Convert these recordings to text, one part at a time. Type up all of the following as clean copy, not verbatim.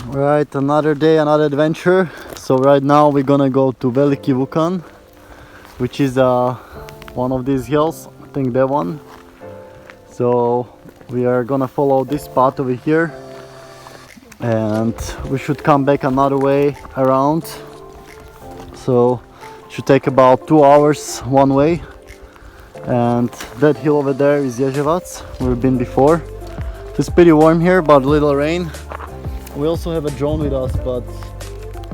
Right, another day, another adventure. So right now we're gonna go to Veliki Vukan, which is one of these hills, I think that one. So we are gonna follow this path over here, and we should come back another way around. So it should take about 2 hours one way. And that hill over there is Ježevac, we've been before. It's pretty warm here, but a little rain. We also have a drone with us, but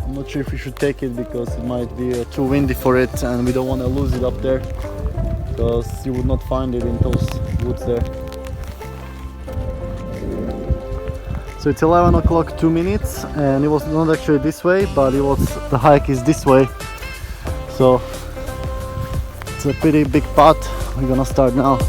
I'm not sure if we should take it because it might be too windy for it, and we don't want to lose it up there because you would not find it in those woods there. So it's 11 o'clock 2 minutes, and it was not actually this way, but the hike is this way. So it's a pretty big path. We're gonna start now.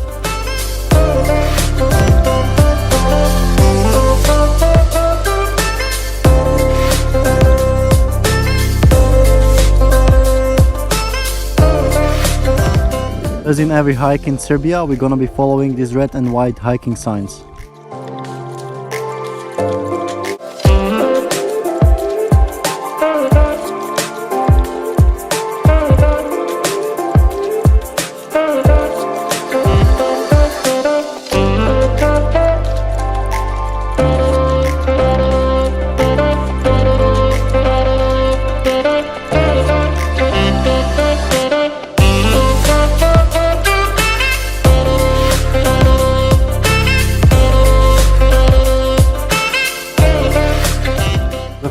As in every hike in Serbia, we're gonna be following these red and white hiking signs.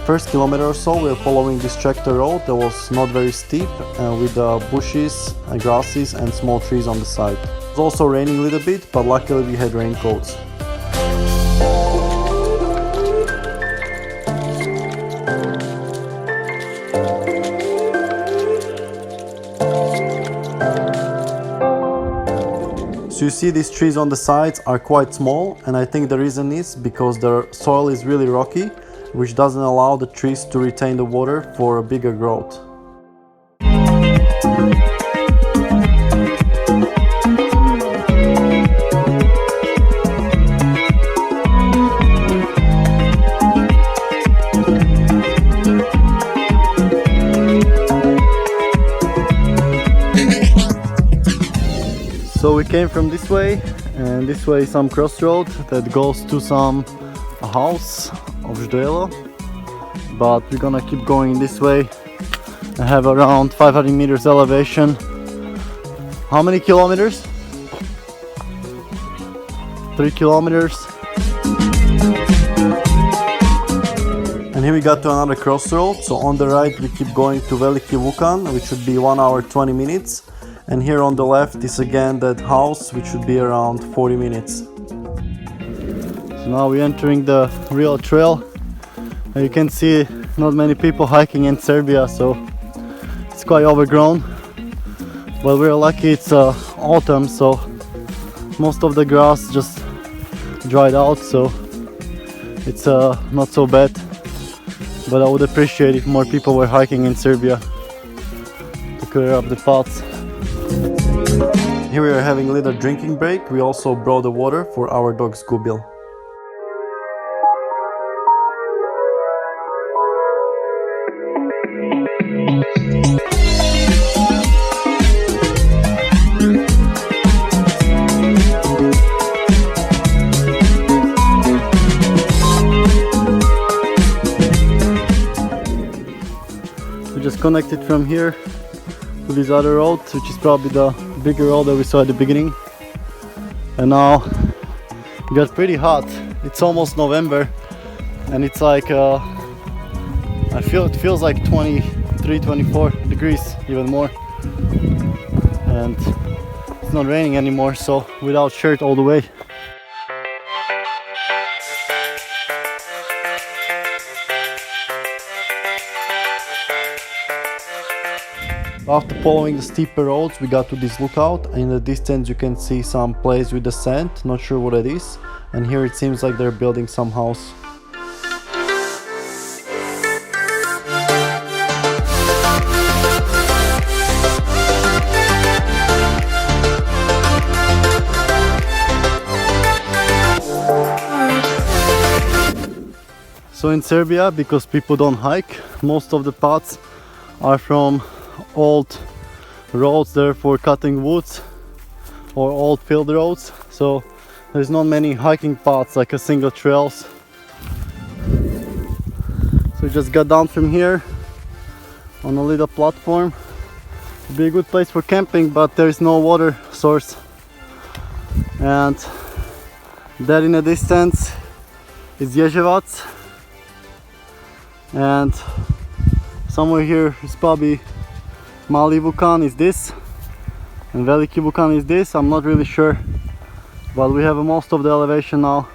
First kilometer or so we're following this tractor road that was not very steep, with bushes, grasses and small trees on the side. It was also raining a little bit, but luckily we had raincoats. So you see these trees on the sides are quite small, and I think the reason is because the soil is really rocky, which doesn't allow the trees to retain the water for a bigger growth. So we came from this way, and this way is some crossroad that goes to some house of Ždrelo, but we're gonna keep going this way. I have around 500 meters elevation. How many kilometers? 3 kilometers. And here we got to another crossroad. So on the right we keep going to Veliki Vukan, which should be 1 hour 20 minutes. And here on the left is again that house, which should be around 40 minutes. So now we're entering the real trail. You can see not many people hiking in Serbia, so it's quite overgrown. But we're lucky it's autumn, so most of the grass just dried out, so it's not so bad. But I would appreciate if more people were hiking in Serbia to clear up the paths. Here we are having a little drinking break. We also brought the water for our dog Skubil. We just connected from here to this other road, which is probably the bigger road that we saw at the beginning. And now it got pretty hot. It's almost November, and it's like it feels like 23, 24 degrees, even more. And it's not raining anymore, so without shirt all the way. After following the steeper roads, we got to this lookout. In the distance you can see some place with the sand, not sure what it is. And here it seems like they're building some house. So in Serbia, because people don't hike, most of the paths are from old roads there for cutting woods or old field roads. So there's not many hiking paths like a single trails. So we just got down from here on a little platform. It'd be a good place for camping, but there is no water source. And there in the distance is Ježevac, and somewhere here is probably Mali Vukan is this, and Veliki Vukan is this. I'm not really sure, but we have most of the elevation now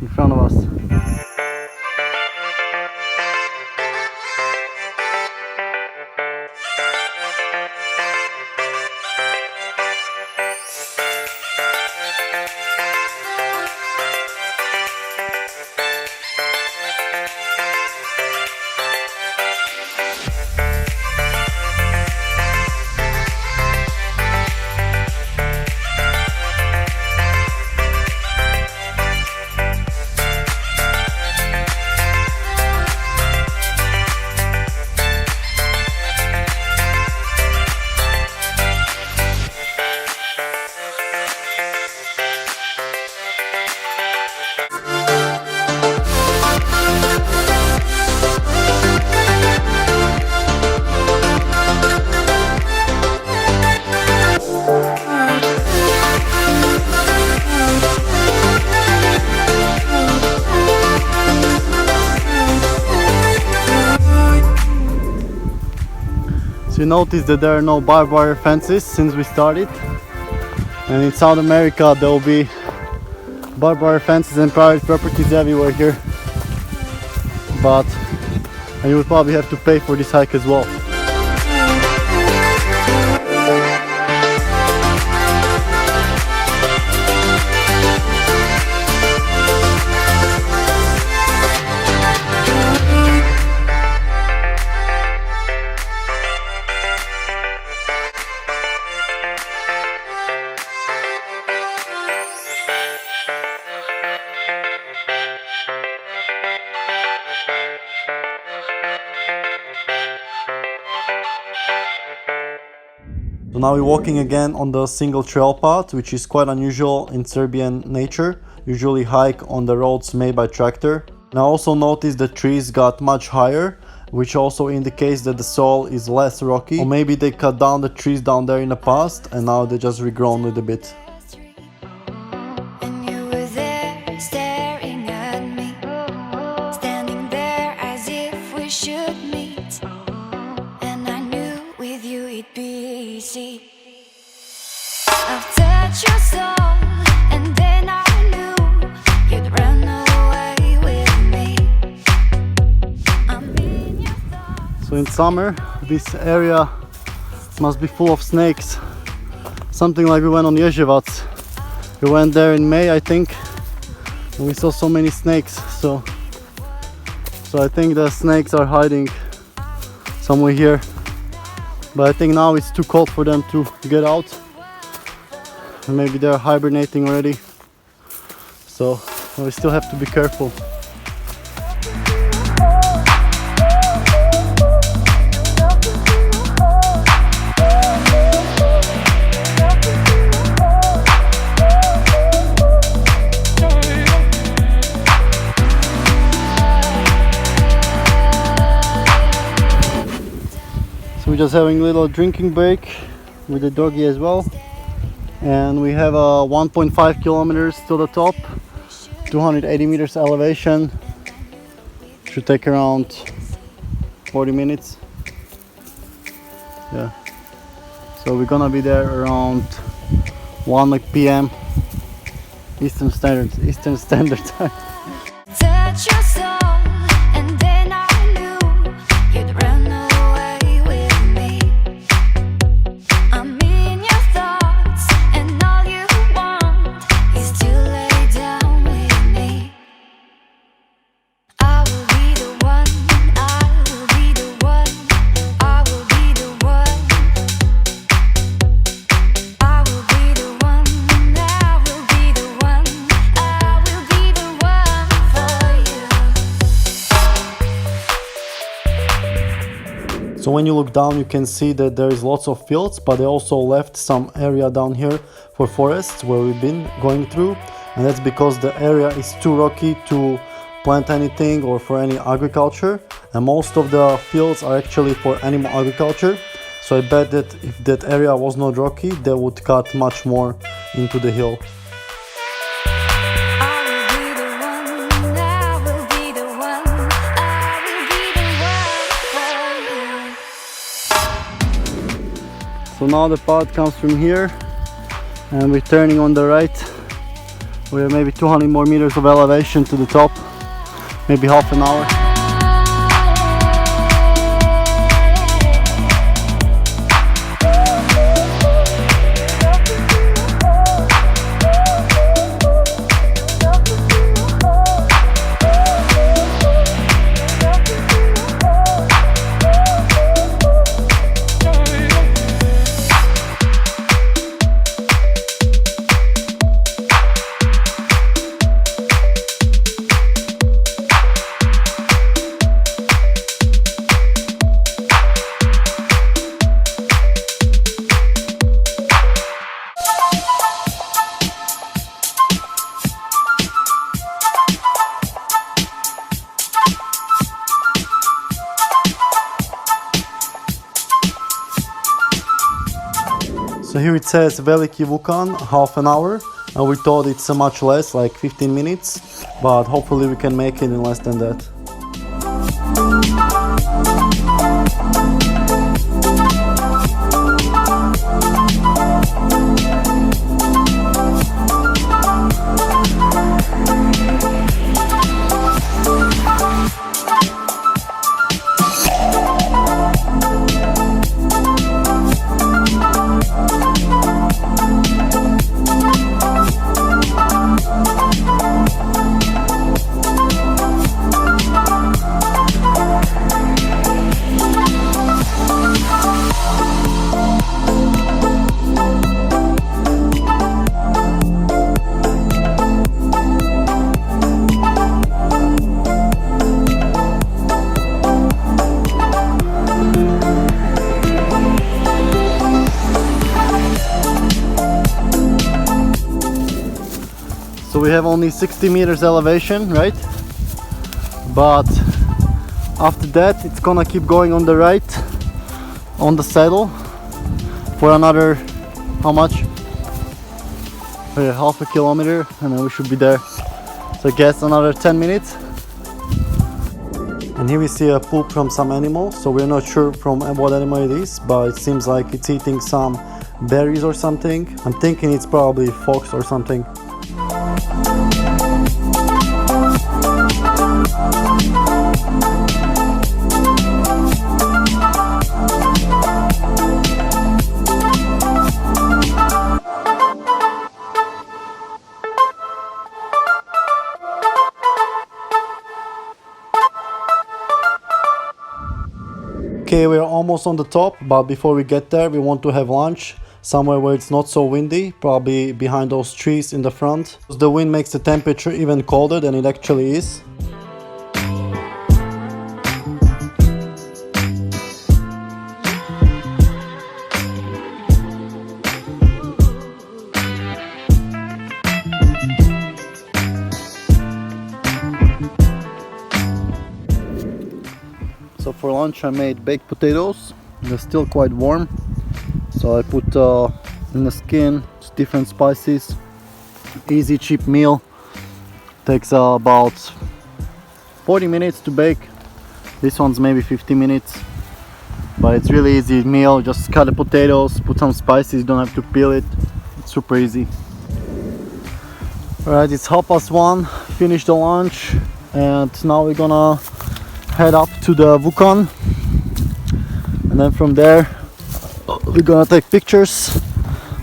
in front of us. You notice that there are no barbed wire fences since we started, and in South America there will be barbed wire fences and private properties everywhere here, but you will probably have to pay for this hike as well. So now we're walking again on the single trail path, which is quite unusual in Serbian nature. Usually hike on the roads made by tractor. And I also noticed the trees got much higher, which also indicates that the soil is less rocky. Or maybe they cut down the trees down there in the past and now they just regrown a little bit. I've touched your soul, and then I knew you'd run away with me. I'm in your thoughts. So in summer, this area must be full of snakes. Something like we went on Ježevac. We went there in May, I think, and we saw so many snakes. So I think the snakes are hiding somewhere here. But I think now it's too cold for them to get out. Maybe they're hibernating already. So we still have to be careful. We're just having a little drinking break with the doggy as well, and we have 1.5 kilometers to the top, 280 meters elevation. Should take around 40 minutes. Yeah, so we're gonna be there around 1 p.m. Eastern Standard Time. Touch your soul, and then I knew you'd run away with me. I'm in your thoughts, and all you want is to lay down with me. I will be the one, I will be the one, I will be the one. I will be the one, I will be the one, I will be the one for you. So when you look down, you can see that there is lots of fields, but they also left some area down here for forests where we've been going through, and that's because the area is too rocky to plant anything or for any agriculture, and most of the fields are actually for animal agriculture. So I bet that if that area was not rocky, they would cut much more into the hill. So now the path comes from here and we're turning on the right. We have maybe 200 more meters of elevation to the top, maybe half an hour. So here it says Veliki Vukan, half an hour, and we thought it's much less, like 15 minutes, but hopefully we can make it in less than that. So we have only 60 meters elevation, right? But after that it's gonna keep going on the right on the saddle for another, how much? Half a kilometer, and then we should be there. So I guess another 10 minutes. And here we see a poop from some animal, so we're not sure from what animal it is, but it seems like it's eating some berries or something. I'm thinking it's probably fox or something. Okay, we're almost on the top, but before we get there, we want to have lunch somewhere where it's not so windy, probably behind those trees in the front. The wind makes the temperature even colder than it actually is. So for lunch I made baked potatoes. They're still quite warm, so I put in the skin different spices. Easy, cheap meal. Takes about 40 minutes to bake. This one's maybe 50 minutes, but it's really easy meal. Just cut the potatoes, put some spices, you don't have to peel it. It's super easy. Alright, it's 1:30, finished the lunch, and now we're gonna head up to the Vukan, and then from there we're gonna take pictures,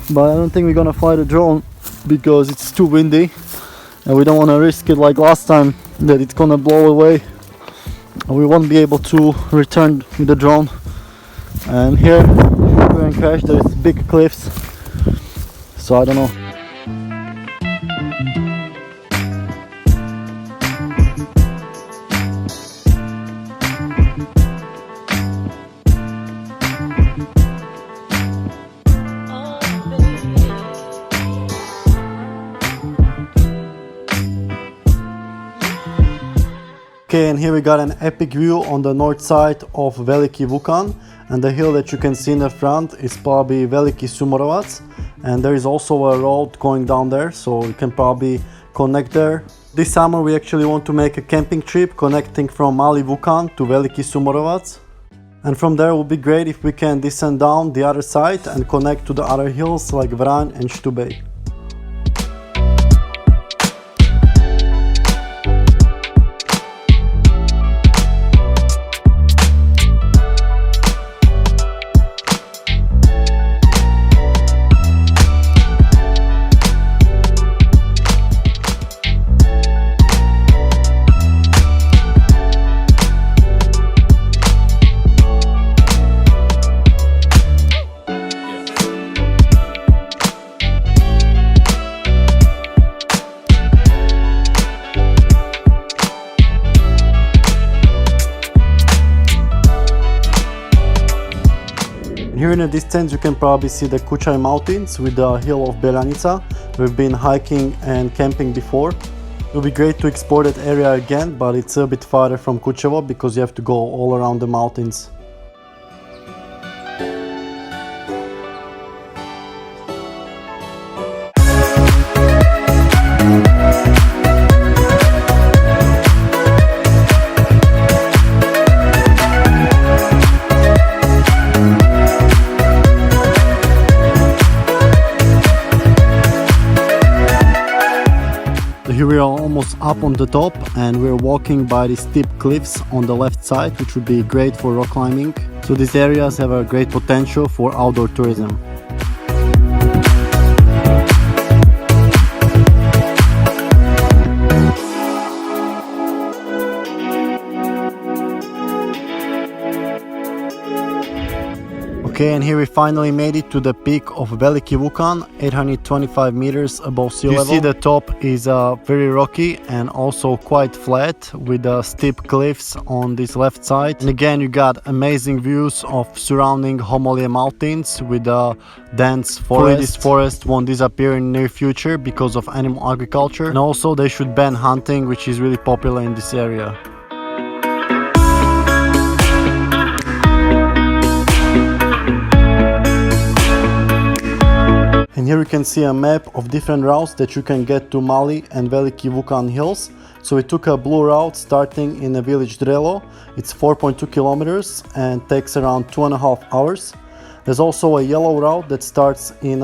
but I don't think we're gonna fly the drone because it's too windy and we don't want to risk it like last time that it's gonna blow away and we won't be able to return with the drone. And here we're in crash, there's big cliffs, so I don't know. Okay, and here we got an epic view on the north side of Veliki Vukan, and the hill that you can see in the front is probably Veliki Sumorovac, and there is also a road going down there, so you can probably connect there. This summer we actually want to make a camping trip connecting from Mali Vukan to Veliki Sumorovac, and from there it would be great if we can descend down the other side and connect to the other hills like Vran and Štubej. Here in the distance you can probably see the Kuchaj mountains with the hill of Belanica. We've been hiking and camping before. It would be great to explore that area again, but it's a bit farther from Kučevo because you have to go all around the mountains. Here we are almost up on the top, and we're walking by the steep cliffs on the left side, which would be great for rock climbing. So these areas have a great potential for outdoor tourism. Okay, and here we finally made it to the peak of Veliki Vukan, 825 meters above sea level. You see the top is very rocky and also quite flat with steep cliffs on this left side. And again, you got amazing views of surrounding Homolje mountains with a dense forest. This forest won't disappear in the near future because of animal agriculture. And also they should ban hunting, which is really popular in this area. And here you can see a map of different routes that you can get to Mali and Veliki Vukan hills. So we took a blue route starting in the village Drelo. It's 4.2 kilometers and takes around 2.5 hours. There's also a yellow route that starts in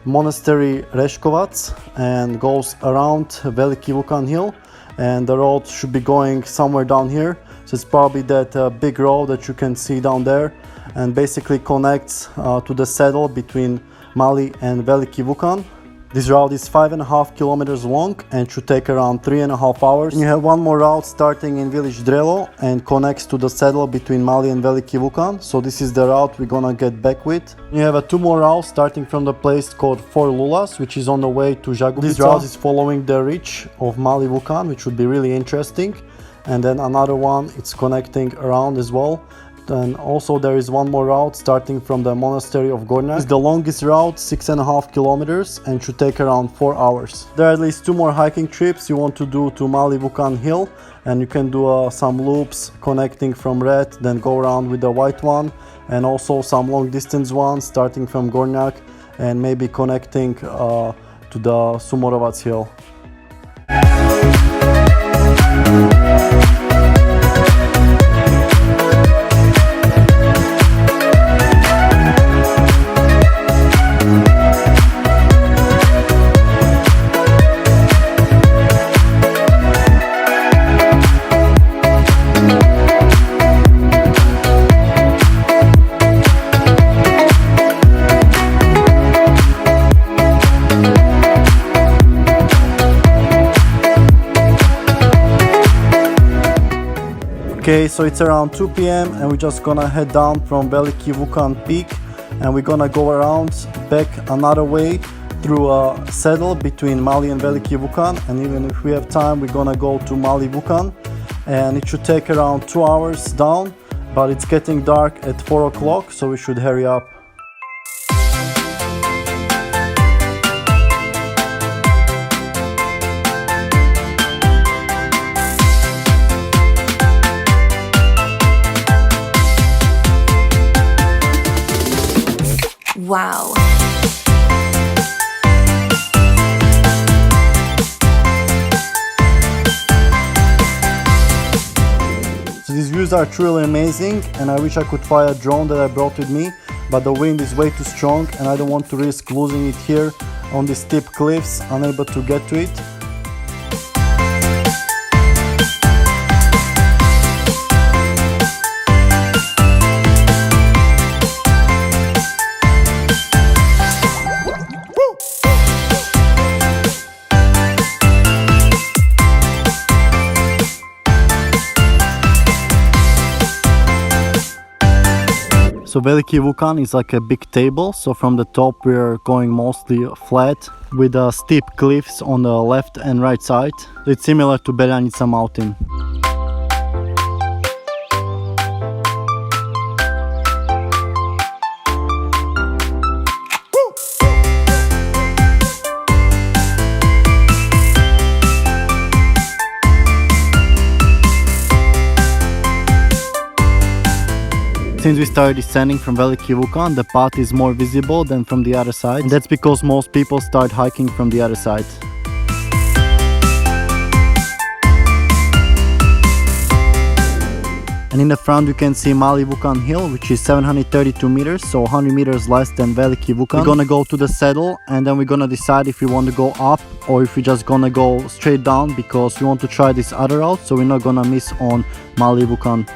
monastery Reškovac and goes around Veliki Vukan hill. And the road should be going somewhere down here. So it's probably that big road that you can see down there, and basically connects to the saddle between Mali and Veliki Vukan. This route is 5.5 kilometers long and should take around 3.5 hours. And you have one more route starting in village Drelo and connects to the saddle between Mali and Veliki Vukan. So this is the route we're gonna get back with. You have two more routes starting from the place called Four Lulas, which is on the way to Žagubica. This route is following the ridge of Mali Vukan, which would be really interesting. And then another one, it's connecting around as well. And also there is one more route starting from the monastery of Gornjak. It's the longest route, 6.5 kilometers, and should take around 4 hours. There are at least 2 more hiking trips you want to do to Mali Vukan hill, and you can do some loops connecting from red, then go around with the white one, and also some long distance ones starting from Gornjak and maybe connecting to the Sumorovac hill. Okay, so it's around 2 p.m. and we're just gonna head down from Veliki Vukan peak, and we're gonna go around back another way through a saddle between Mali and Veliki Vukan, and even if we have time we're gonna go to Mali Vukan, and it should take around 2 hours down, but it's getting dark at 4 o'clock, so we should hurry up. Wow. So these views are truly amazing, and I wish I could fly a drone that I brought with me, but the wind is way too strong and I don't want to risk losing it here on these steep cliffs, unable to get to it. So Veliki Vukan is like a big table, so from the top we're going mostly flat with steep cliffs on the left and right side. It's similar to Beljanica mountain. Since we started descending from Veliki Vukan, the path is more visible than from the other side. And that's because most people start hiking from the other side. And in the front you can see Mali Vukan hill, which is 732 meters, so 100 meters less than Veliki Vukan. We're gonna go to the saddle and then we're gonna decide if we want to go up or if we're just gonna go straight down, because we want to try this other route, so we're not gonna miss on Mali Vukan.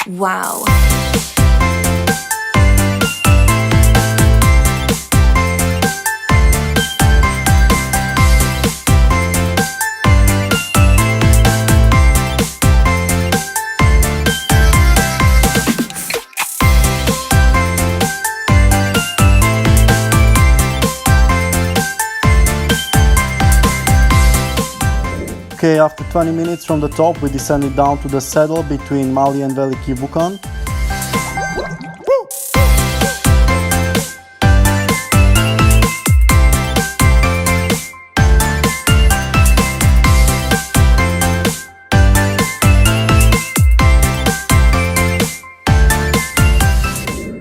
Wow. Okay, after 20 minutes from the top, we descended down to the saddle between Mali and Veliki Vukan.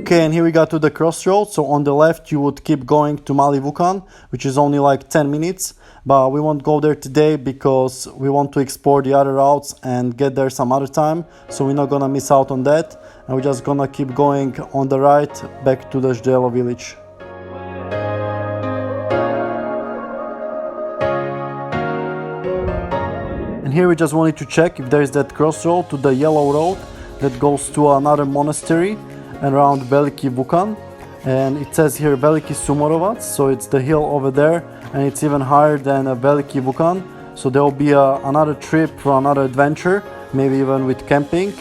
Okay, and here we got to the crossroads. So on the left you would keep going to Mali Vukan, which is only like 10 minutes. But we won't go there today because we want to explore the other routes and get there some other time. So we're not gonna miss out on that. And we're just gonna keep going on the right back to the Ždelo village. And here we just wanted to check if there is that crossroad to the yellow road that goes to another monastery around Veliki Vukan, and it says here Veliki Sumorovac, so it's the hill over there, and it's even higher than Veliki Vukan. So there will be another trip for another adventure, maybe even with camping.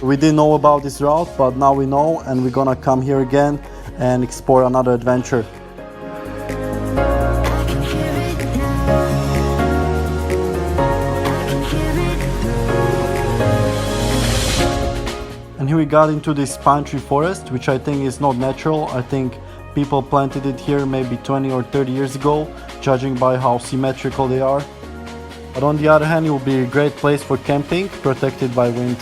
We didn't know about this route, but now we know, and we're gonna come here again and explore another adventure. And here we got into this pine tree forest, which I think is not natural. I think people planted it here maybe 20 or 30 years ago, judging by how symmetrical they are. But on the other hand, it will be a great place for camping, protected by wind.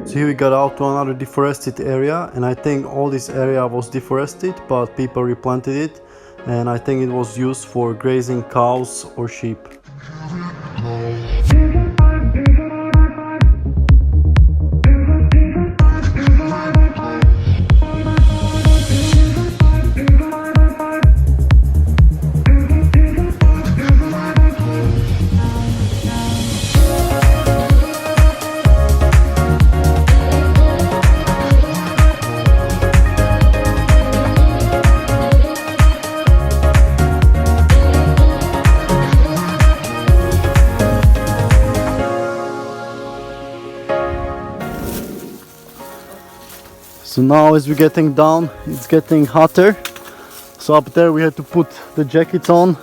So here we got out to another deforested area, and I think all this area was deforested, but people replanted it, and I think it was used for grazing cows or sheep. So now as we're getting down, it's getting hotter. So up there we had to put the jackets on,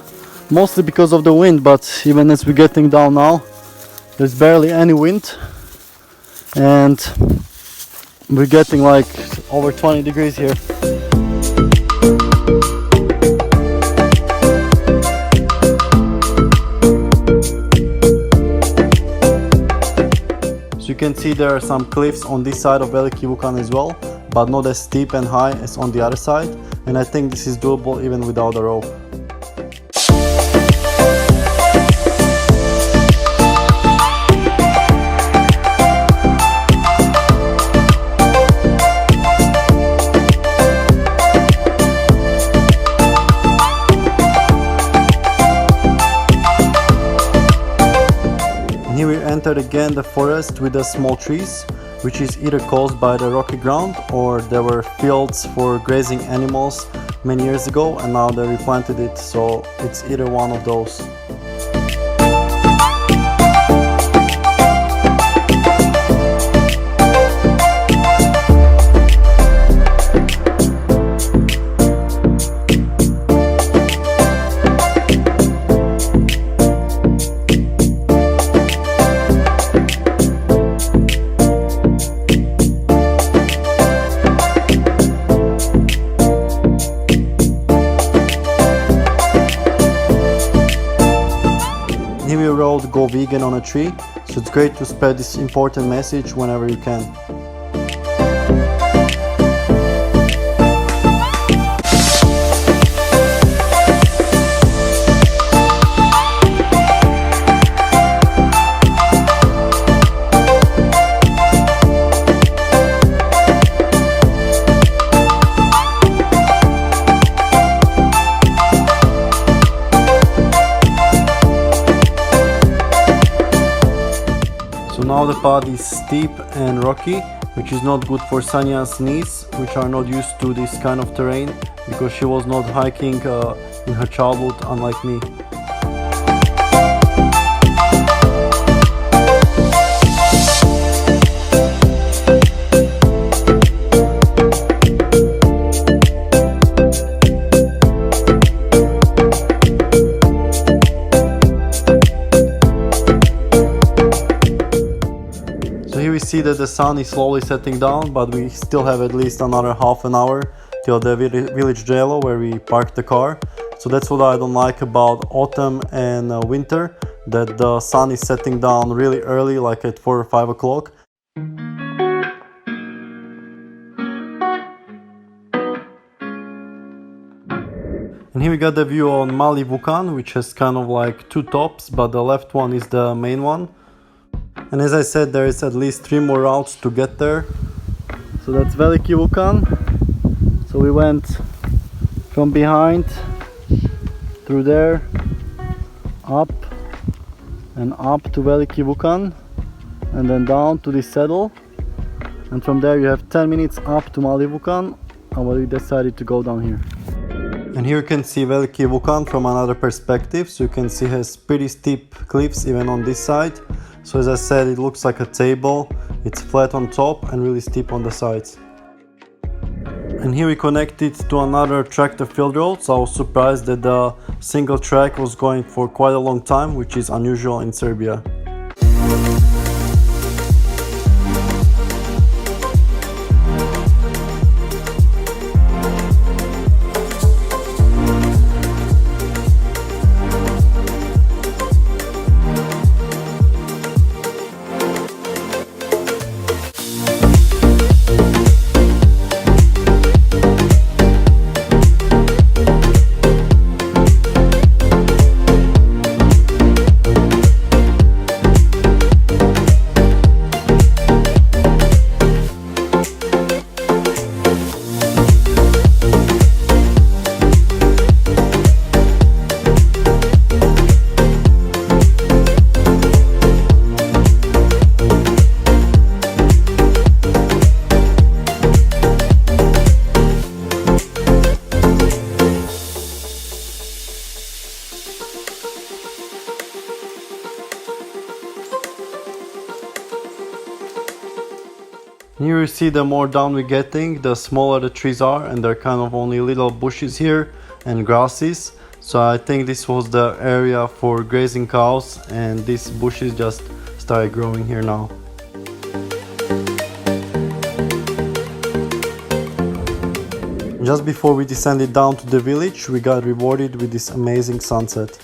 mostly because of the wind, but even as we're getting down now, there's barely any wind. And we're getting like over 20 degrees here. So you can see there are some cliffs on this side of Veliki Vukan as well, but not as steep and high as on the other side. And I think this is doable even without a rope. And here we entered again the forest with the small trees, which is either caused by the rocky ground or there were fields for grazing animals many years ago and now they replanted it, so it's either one of those. Here we wrote "Go vegan" on a tree, so it's great to spread this important message whenever you can. So now the path is steep and rocky, which is not good for Sanya's knees, which are not used to this kind of terrain because she was not hiking in her childhood, unlike me. We see that the sun is slowly setting down, but we still have at least another half an hour till the village Jelo where we parked the car. So that's what I don't like about autumn and winter, that the sun is setting down really early, like at 4 or 5 o'clock. And here we got the view on Mali Vukan, which has kind of like two tops, but the left one is the main one. And as I said, there is at least 3 more routes to get there. So that's Veliki Vukan. So we went from behind, through there, up and up to Veliki Vukan, and then down to this saddle. And from there you have 10 minutes up to Mali Vukan, and we decided to go down here. And here you can see Veliki Vukan from another perspective. So you can see it has pretty steep cliffs even on this side. So as I said, it looks like a table, it's flat on top and really steep on the sides. And here we connected to another tractor field road, so I was surprised that the single track was going for quite a long time, which is unusual in Serbia. Here you see the more down we're getting, the smaller the trees are, and there are kind of only little bushes here and grasses. So I think this was the area for grazing cows, and these bushes just started growing here now. Just before we descended down to the village, we got rewarded with this amazing sunset.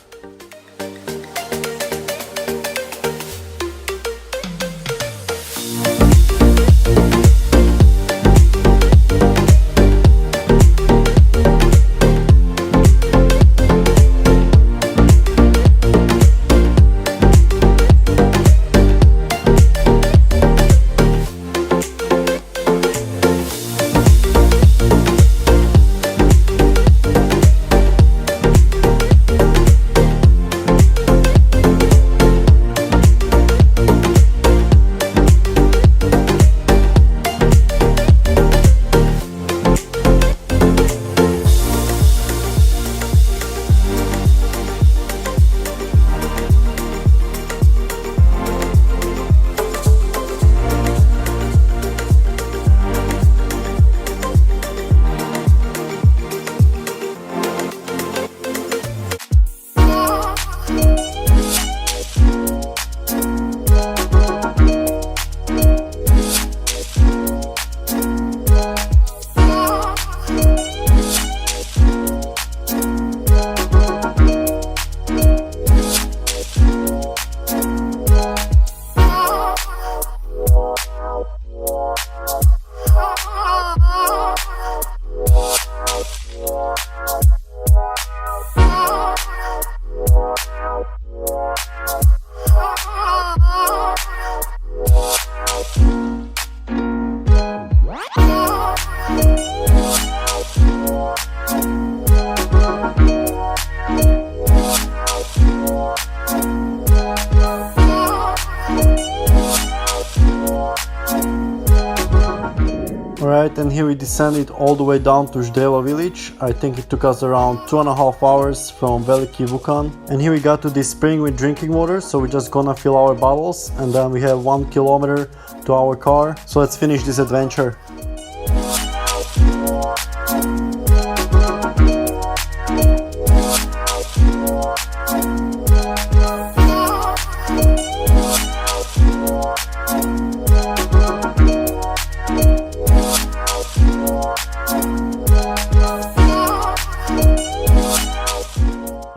Alright, and here we descended all the way down to Ždrela village. I think it took us around 2.5 hours from Veliki Vukan. And here we got to this spring with drinking water, so we're just gonna fill our bottles, and then we have 1 kilometer to our car. So let's finish this adventure.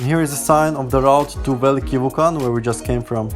Here is a sign of the route to Veliki Vukan, where we just came from.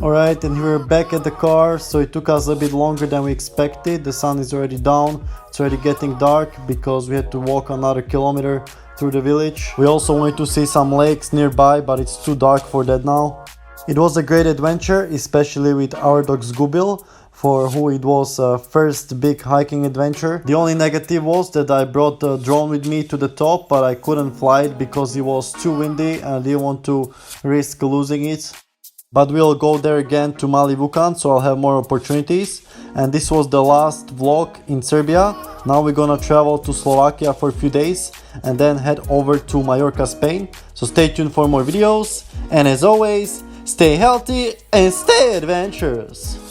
Alright, and we're back at the car, so it took us a bit longer than we expected. The sun is already down, it's already getting dark because we had to walk another kilometer through the village. We also wanted to see some lakes nearby, but it's too dark for that now. It was a great adventure, especially with our dog Zgubil, for who it was first big hiking adventure. The only negative was that I brought the drone with me to the top, but I couldn't fly it because it was too windy and I didn't want to risk losing it. But we'll go there again to Mali Vukan, so I'll have more opportunities. And this was the last vlog in Serbia. Now we're gonna travel to Slovakia for a few days and then head over to Mallorca, Spain. So stay tuned for more videos, and as always, stay healthy and stay adventurous!